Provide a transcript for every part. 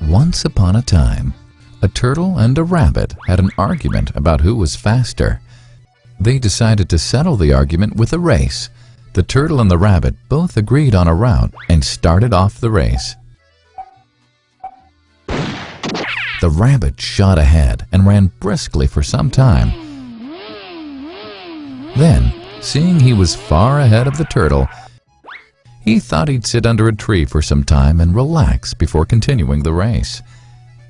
Once upon a time, a turtle and a rabbit had an argument about who was faster. They decided to settle the argument with a race. The turtle and the rabbit both agreed on a route and started off the race. The rabbit shot ahead and ran briskly for some time. Then, seeing he was far ahead of the turtle, he thought he'd sit under a tree for some time and relax before continuing the race.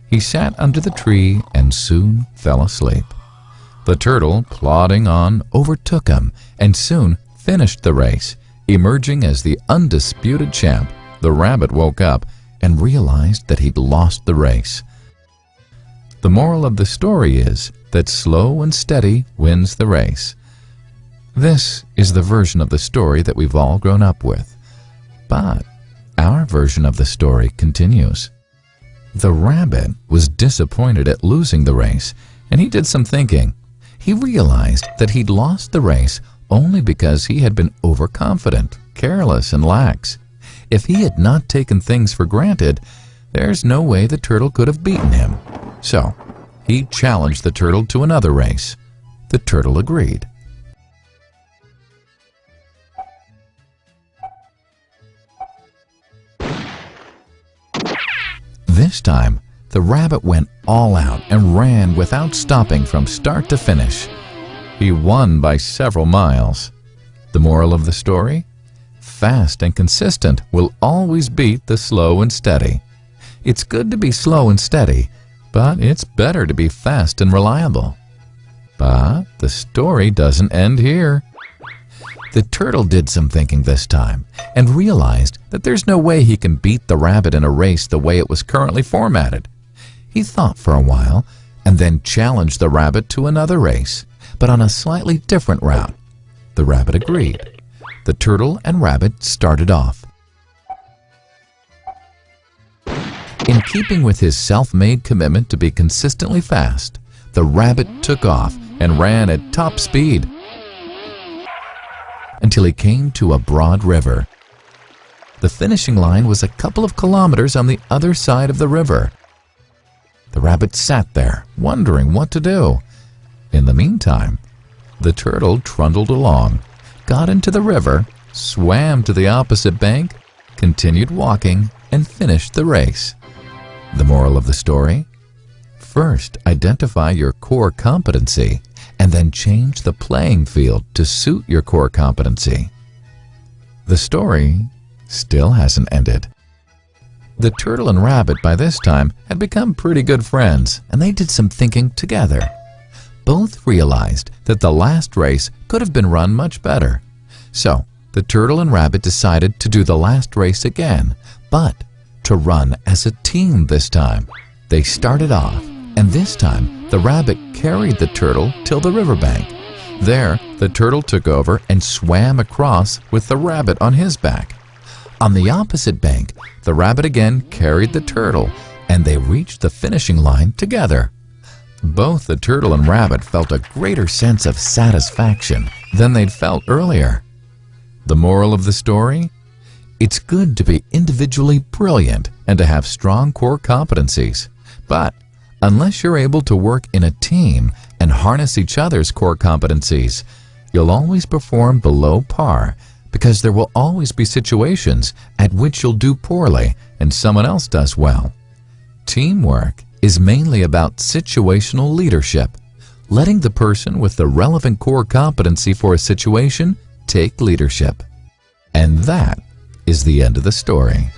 He sat under the tree and soon fell asleep. The turtle, plodding on, overtook him and soon finished the race. Emerging as the undisputed champ, the rabbit woke up and realized that he'd lost the race. The moral of the story is that slow and steady wins the race. This is the version of the story that we've all grown up with. But our version of the story continues. The rabbit was disappointed at losing the race, and he did some thinking. He realized that he'd lost the race only because he had been overconfident, careless, and lax. If he had not taken things for granted, there's no way the turtle could have beaten him. So, he challenged the turtle to another race. The turtle agreed. This time, the rabbit went all out and ran without stopping from start to finish. He won by several miles. The moral of the story? Fast and consistent will always beat the slow and steady. It's good to be slow and steady, but it's better to be fast and reliable. But the story doesn't end here. The turtle did some thinking this time and realized that there's no way he can beat the rabbit in a race the way it was currently formatted. He thought for a while and then challenged the rabbit to another race, but on a slightly different route. The rabbit agreed. The turtle and rabbit started off. In keeping with his self-made commitment to be consistently fast, the rabbit took off and ran at top speed until he came to a broad river. The finishing line was a couple of kilometers on the other side of the river. The rabbit sat there, wondering what to do. In the meantime, the turtle trundled along, got into the river, swam to the opposite bank, continued walking, and finished the race. The moral of the story? First, identify your core competency, and then change the playing field to suit your core competency. The story still hasn't ended. The turtle and rabbit by this time had become pretty good friends, and they did some thinking together. Both realized that the last race could have been run much better. So, the turtle and rabbit decided to do the last race again, but to run as a team this time. They started off, and this time the rabbit carried the turtle till the riverbank. There, the turtle took over and swam across with the rabbit on his back. On the opposite bank, the rabbit again carried the turtle, and they reached the finishing line together. Both the turtle and rabbit felt a greater sense of satisfaction than they'd felt earlier. The moral of the story? It's good to be individually brilliant and to have strong core competencies, but unless you're able to work in a team and harness each other's core competencies, you'll always perform below par, because there will always be situations at which you'll do poorly and someone else does well. Teamwork is mainly about situational leadership, letting the person with the relevant core competency for a situation take leadership. And that is the end of the story.